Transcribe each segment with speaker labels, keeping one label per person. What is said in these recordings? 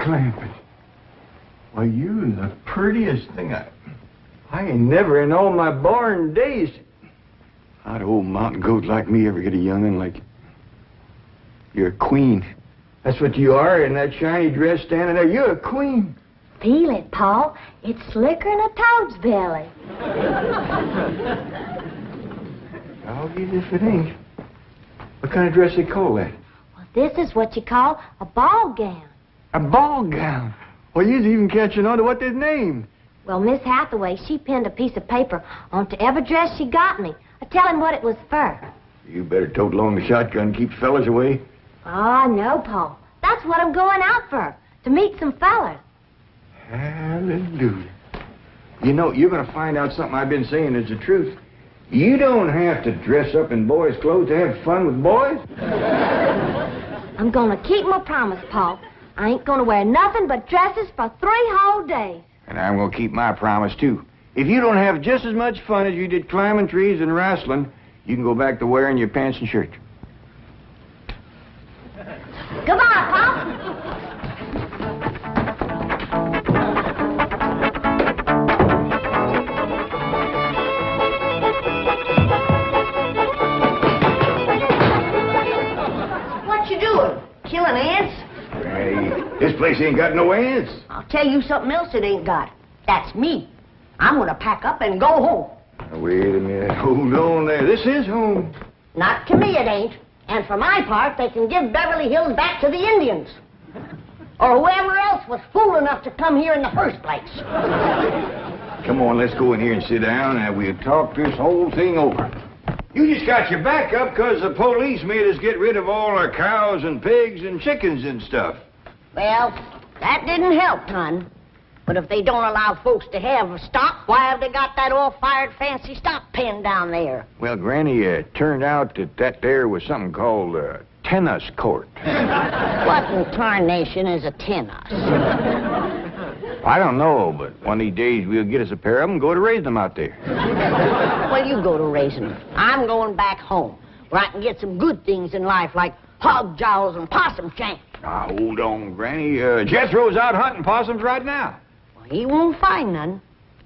Speaker 1: clamping. Why, you the prettiest thing I ain't never in all my born days. How'd old mountain goat like me ever get a young'un like you? You're a queen. That's what you are in that shiny dress standing there. You're a queen.
Speaker 2: Feel it, Paul. It's slicker than a toad's belly.
Speaker 1: I'll get it if it ain't. What kind of dress they call that?
Speaker 2: Well, this is what you call a ball gown.
Speaker 1: A ball gown? Well, you's even catching on to what they're named.
Speaker 2: Well, Miss Hathaway, she pinned a piece of paper onto every dress she got me, telling what it was for.
Speaker 1: You better tote along the shotgun and keep fellas away.
Speaker 2: Oh, no, Paul. That's what I'm going out for, to meet some fellas.
Speaker 1: Hallelujah. You know, you're going to find out something I've been saying is the truth. You don't have to dress up in boys' clothes to have fun with boys.
Speaker 2: I'm going to keep my promise, Paul. I ain't going to wear nothing but dresses for 3 whole days.
Speaker 1: And I'm going to keep my promise, too. If you don't have just as much fun as you did climbing trees and wrestling, you can go back to wearing your pants and shirt.
Speaker 2: Goodbye, Paul.
Speaker 3: What you doing? Killing ants?
Speaker 1: Hey, this place ain't got no ants.
Speaker 3: I'll tell you something else it ain't got. That's me. I'm gonna pack up and go home.
Speaker 1: Now, wait a minute. Hold on there. This is home.
Speaker 3: Not to me it ain't. And for my part, they can give Beverly Hills back to the Indians. Or whoever else was fool enough to come here in the first place.
Speaker 1: Come on, let's go in here and sit down and we'll talk this whole thing over. You just got your back up because the police made us get rid of all our cows and pigs and chickens and stuff.
Speaker 3: Well, that didn't help none. But if they don't allow folks to have a stock, why have they got that all-fired fancy stock pen down there?
Speaker 1: Well, Granny, it turned out that there was something called a tennis court.
Speaker 3: What in tarnation is a tennis?
Speaker 1: I don't know, but one of these days we'll get us a pair of them and go to raise them out there.
Speaker 3: Well, you go to raising them. I'm going back home, where I can get some good things in life, like hog jowls and possum shanks.
Speaker 1: Now, hold on, Granny. Jethro's out hunting possums right now.
Speaker 3: He won't find none.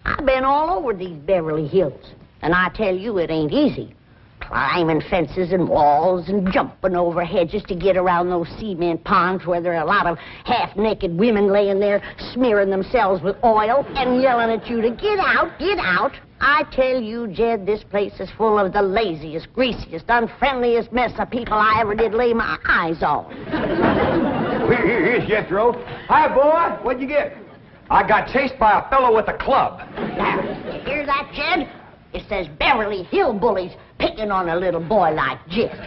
Speaker 3: I've been all over these Beverly Hills, and I tell you it ain't easy. Climbing fences and walls and jumping over hedges to get around those cement ponds where there are a lot of half-naked women laying there smearing themselves with oil and yelling at you to get out, get out. I tell you, Jed, this place is full of the laziest, greasiest, unfriendliest mess of people I ever did lay my eyes on.
Speaker 1: Here's Jethro. Hi, boy. What'd you get?
Speaker 4: I got chased by a fellow with a club.
Speaker 3: Now, you hear that, Jed? It says Beverly Hillbillies picking on a little boy like Jethro.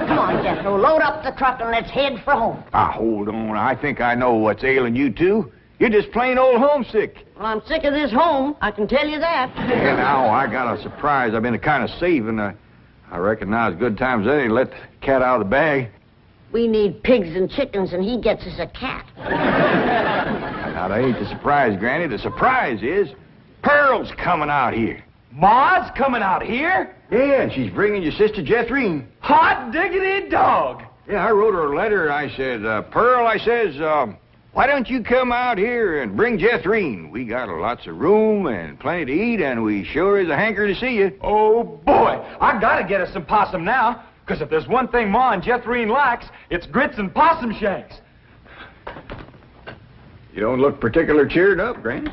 Speaker 3: Come on, Jethro, load up the truck and let's head for home.
Speaker 1: Hold on. I think I know what's ailing you two. You're just plain old homesick.
Speaker 3: Well, I'm sick of this home, I can tell you that.
Speaker 1: Yeah, now, I got a surprise I've been kind of saving. I reckon now's good times any to let the cat out of the bag.
Speaker 3: We need pigs and chickens, and he gets us a cat.
Speaker 1: Now, that ain't the surprise, Granny. The surprise is Pearl's coming out here.
Speaker 4: Ma's coming out here?
Speaker 1: Yeah, and she's bringing your sister Jethrine.
Speaker 4: Hot diggity dog.
Speaker 1: Yeah, I wrote her a letter. I said, Pearl, I says, why don't you come out here and bring Jethrine? We got lots of room and plenty to eat, and we sure is a hanker to see you.
Speaker 4: Oh, boy. I gotta get us some possum now, because if there's one thing Ma and Jethrine likes, it's grits and possum shanks.
Speaker 1: You don't look particular cheered up, Granny.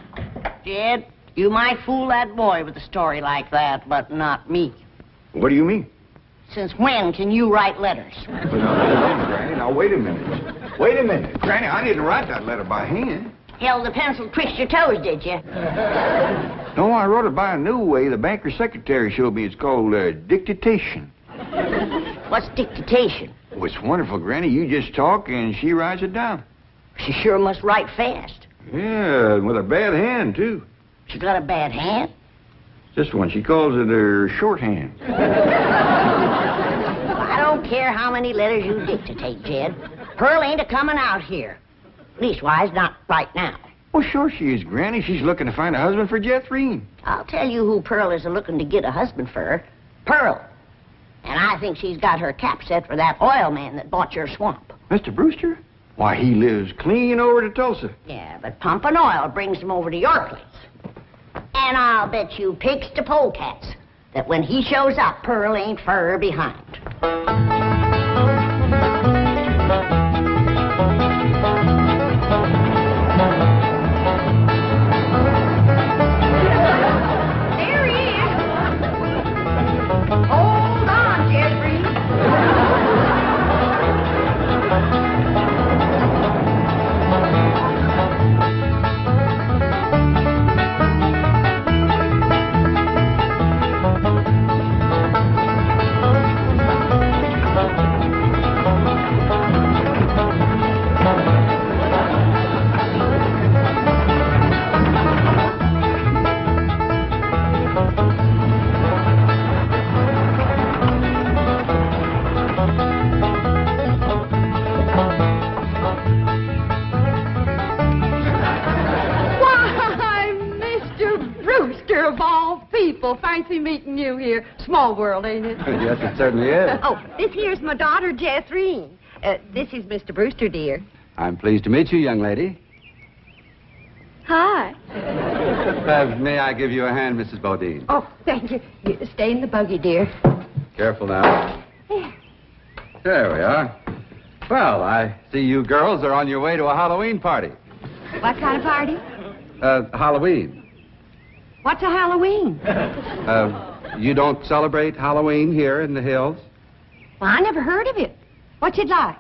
Speaker 3: Jed, you might fool that boy with a story like that, but not me.
Speaker 1: What do you mean?
Speaker 3: Since when can you write letters?
Speaker 1: Well, now, hold on, Granny. Now, wait a minute. Wait a minute. Granny, I didn't write that letter by hand.
Speaker 3: Held the pencil twist your toes, did you?
Speaker 1: No, I wrote it by a new way. The banker's secretary showed me. It's called dictation.
Speaker 3: What's dictation?
Speaker 1: Oh, it's wonderful, Granny. You just talk, and she writes it down.
Speaker 3: She sure must write fast.
Speaker 1: Yeah, with a bad hand, too.
Speaker 3: She got a bad hand?
Speaker 1: This one, she calls it her shorthand.
Speaker 3: I don't care how many letters you dictate, Jed. Pearl ain't a-coming out here. Leastwise, not right now.
Speaker 1: Well, sure she is, Granny. She's looking to find a husband for Jethrine.
Speaker 3: I'll tell you who Pearl is looking to get a husband for her. Pearl. And I think she's got her cap set for that oil man that bought your swamp.
Speaker 1: Mr. Brewster? Why, he lives clean over to Tulsa.
Speaker 3: Yeah, but pumping oil brings him over to your place. And I'll bet you pigs to polecats that when he shows up, Pearl ain't fur behind. There he is. Hold on, Jeffrey.
Speaker 5: Fancy meeting you here. Small world, ain't it?
Speaker 1: Yes, it certainly is.
Speaker 5: Oh, this here's my daughter, Jethreen. This is Mr. Brewster, dear.
Speaker 6: I'm pleased to meet you, young lady.
Speaker 5: Hi.
Speaker 6: May I give you a hand, Mrs. Bodine?
Speaker 5: Oh, thank you. You stay in the buggy, dear.
Speaker 6: Careful now. There we are. Well, I see you girls are on your way to a Halloween party.
Speaker 5: What kind of party?
Speaker 6: Halloween.
Speaker 5: What's a Halloween?
Speaker 6: You don't celebrate Halloween here in the hills?
Speaker 5: Well, I never heard of it. What's it like?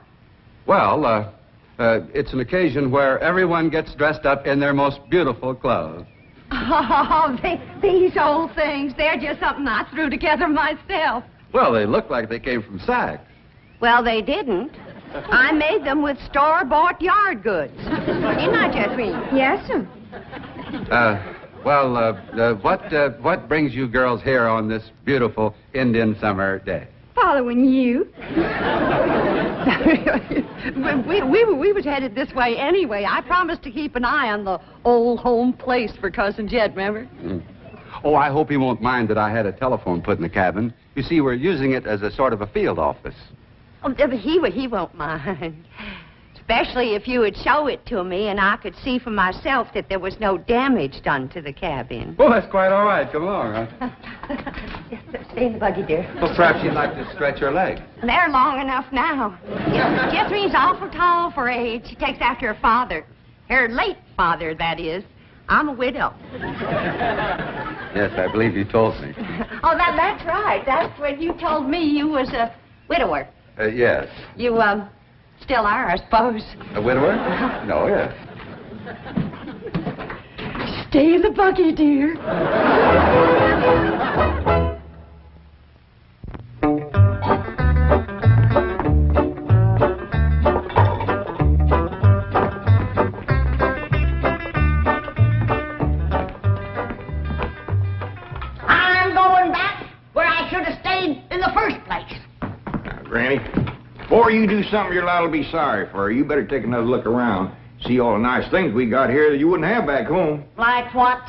Speaker 6: Well, it's an occasion where everyone gets dressed up in their most beautiful clothes.
Speaker 5: Oh, these old things, they're just something I threw together myself.
Speaker 6: Well, they look like they came from Saks.
Speaker 5: Well, they didn't. I made them with store-bought yard goods. Didn't I, Jethreen? Yes, sir.
Speaker 6: What brings you girls here on this beautiful Indian summer day?
Speaker 5: Following you. we was headed this way anyway. I promised to keep an eye on the old home place for Cousin Jed, remember?
Speaker 6: Mm. Oh, I hope he won't mind that I had a telephone put in the cabin. You see, we're using it as a sort of a field office.
Speaker 5: Oh, he won't mind. Especially if you would show it to me and I could see for myself that there was no damage done to the cabin.
Speaker 6: Well, that's quite all right. Come along, huh?
Speaker 5: Stay in the buggy, dear.
Speaker 6: Well, perhaps you'd like to stretch your legs.
Speaker 5: They're long enough now. Jethreen's awful tall for age. She takes after her father. Her late father, that is. I'm a widow.
Speaker 6: Yes, I believe you told me.
Speaker 5: Oh, that's right. That's when you told me you was a widower.
Speaker 6: Yes.
Speaker 5: You, still are, I suppose.
Speaker 6: A widower? No, yes.
Speaker 5: Stay in the buggy, dear.
Speaker 3: I'm going back where I should have stayed in the first place.
Speaker 1: Now, Granny, before you do something you're liable to be sorry for, you better take another look around. See all the nice things we got here that you wouldn't have back home.
Speaker 3: Like what?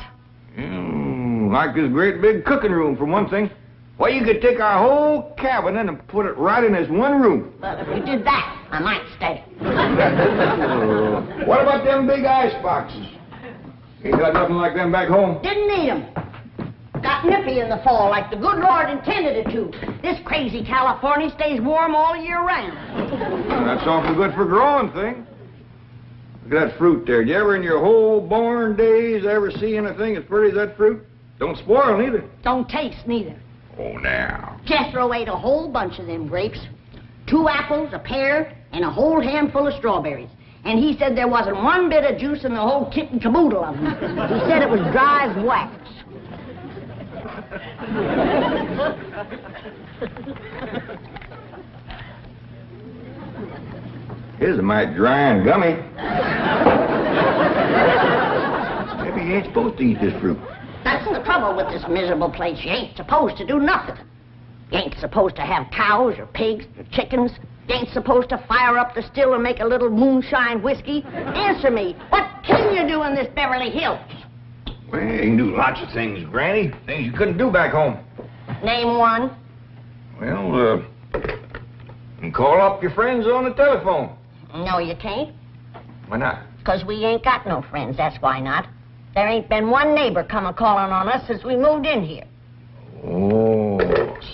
Speaker 1: Like this great big cooking room, for one thing. Why, you could take our whole cabin in and put it right in this one room.
Speaker 3: Well, if you did that, I might stay.
Speaker 1: What about them big ice boxes? Ain't got nothing like them back home.
Speaker 3: Didn't need 'em. Got nippy in the fall like the good Lord intended it to. This crazy California stays warm all year round.
Speaker 1: Well, that's awful good for growing things. Look at that fruit there. Did you ever in your whole born days ever see anything as pretty as that fruit? Don't spoil neither.
Speaker 3: Don't taste neither.
Speaker 1: Oh, now.
Speaker 3: Jethro ate a whole bunch of them grapes. 2 apples, a pear, and a whole handful of strawberries. And he said there wasn't one bit of juice in the whole kit and caboodle of them. He said it was dry as wax.
Speaker 1: Here's a mite dry and gummy. Maybe you ain't supposed to eat this fruit.
Speaker 3: That's the trouble with this miserable place. You ain't supposed to do nothing. You ain't supposed to have cows or pigs or chickens. You ain't supposed to fire up the still and make a little moonshine whiskey. Answer me, what can you do in this Beverly Hills?
Speaker 1: Well, you can do lots of things, Granny. Things you couldn't do back home.
Speaker 3: Name one.
Speaker 1: Well, you can call up your friends on the telephone.
Speaker 3: No, you can't.
Speaker 1: Why not?
Speaker 3: 'Cause we ain't got no friends, that's why not. There ain't been one neighbor come a-calling on us since we moved in here.
Speaker 1: Oh,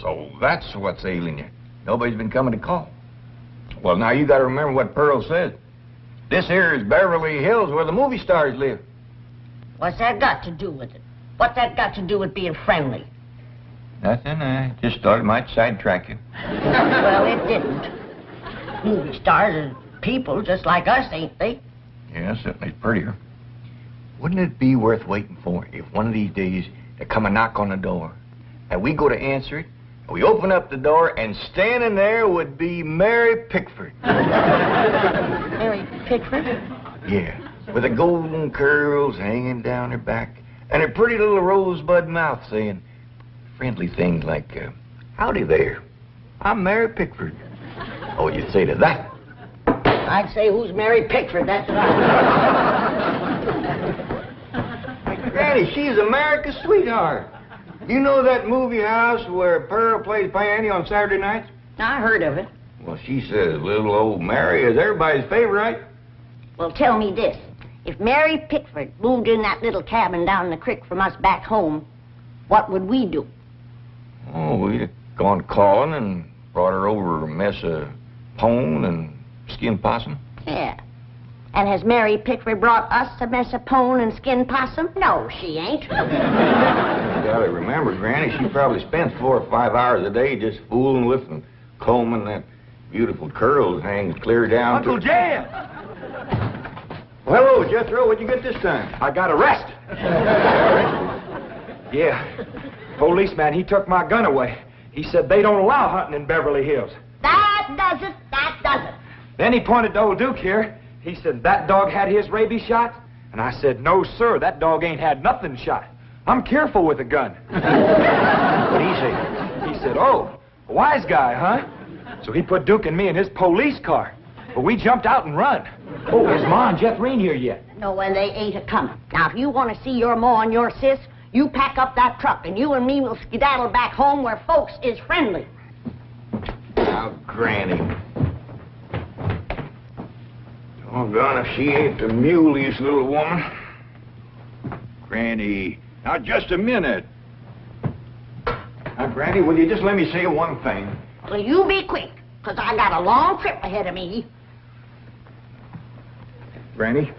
Speaker 1: so that's what's ailing you. Nobody's been coming to call. Well, now you got to remember what Pearl said. This here is Beverly Hills, where the movie stars live.
Speaker 3: What's that got to do with it? What's that got to do with being friendly?
Speaker 1: Nothing. I just thought it might sidetrack you.
Speaker 3: Well, it didn't. Movie stars are people just like us, ain't they?
Speaker 1: Yeah, certainly prettier. Wouldn't it be worth waiting for if one of these days they come a knock on the door, and we go to answer it, and we open up the door, and standing there would be Mary Pickford.
Speaker 3: Mary Pickford?
Speaker 1: Yeah, with the golden curls hanging down her back, and her pretty little rosebud mouth saying friendly things like, howdy there, I'm Mary Pickford. Oh, you'd say to that?
Speaker 3: I'd say, who's Mary Pickford? That's right.
Speaker 1: Granny, she's America's sweetheart. You know that movie house where Pearl plays piano on Saturday nights?
Speaker 3: I heard of it.
Speaker 1: Well, she says little old Mary is everybody's favorite.
Speaker 3: Well, tell me this. If Mary Pickford moved in that little cabin down the creek from us back home, what would we do?
Speaker 1: Oh, we'd have gone calling and brought her over a mess of pone and skinned possum.
Speaker 3: Yeah. And has Mary Pickford brought us a mess of pone and skinned possum? No, she ain't.
Speaker 1: You gotta remember, Granny, she probably spends 4 or 5 hours a day just fooling with and combing that beautiful curls hangs clear down
Speaker 4: Uncle
Speaker 1: to...
Speaker 4: Jan!
Speaker 1: Well, hello, Jethro. What'd you get this time?
Speaker 4: I got arrested. Yeah. Policeman, he took my gun away. He said they don't allow hunting in Beverly Hills.
Speaker 3: That does it. That does it.
Speaker 4: Then he pointed to old Duke here. He said, that dog had his rabies shot? And I said, no, sir, that dog ain't had nothing shot. I'm careful with a gun.
Speaker 1: What'd he say?
Speaker 4: He said, oh, a wise guy, huh? So he put Duke and me in his police car. But we jumped out and run. Oh, is Ma and Jeff Reen here yet?
Speaker 3: No, and they ain't a-coming. Now, if you want to see your ma and your sis, you pack up that truck, and you and me will skedaddle back home where folks is friendly.
Speaker 1: Now, Granny. Doggone if she ain't the muliest little woman. Granny, now just a minute. Now, Granny, will you just let me say one thing?
Speaker 3: Well, you be quick, 'cause I got a long trip ahead of me.
Speaker 1: Granny,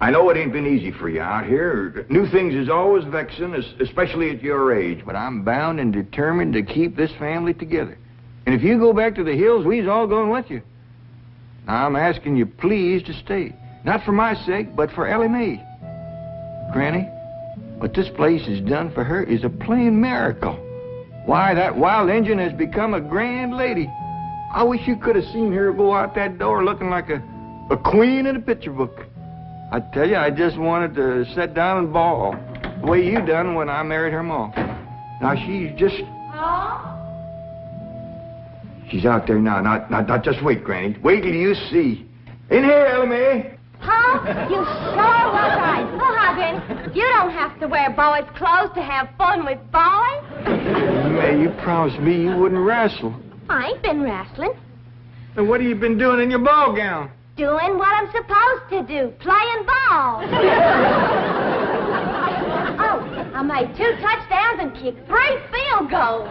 Speaker 1: I know it ain't been easy for you out here. New things is always vexing, especially at your age. But I'm bound and determined to keep this family together. And if you go back to the hills, we's all going with you. Now, I'm asking you please to stay. Not for my sake, but for Ellie Mae. Granny, what this place has done for her is a plain miracle. Why, that wild Injun has become a grand lady. I wish you could have seen her go out that door looking like a queen in a picture book. I tell you, I just wanted to sit down and bawl, the way you done when I married her ma. Now, she's just...
Speaker 2: Pa?
Speaker 1: She's out there now. Now, just wait, Granny. Wait till you see. In here, Ellie Mae.
Speaker 2: Pa, you sure was right. Oh, Hoggin, you don't have to wear boys' clothes to have fun with boys.
Speaker 1: May, you promised me you wouldn't wrestle.
Speaker 2: I ain't been wrestling.
Speaker 1: Then what have you been doing in your ball gown?
Speaker 2: Doing what I'm supposed to do, playing ball. Oh, I made 2 touchdowns and kicked 3 field goals.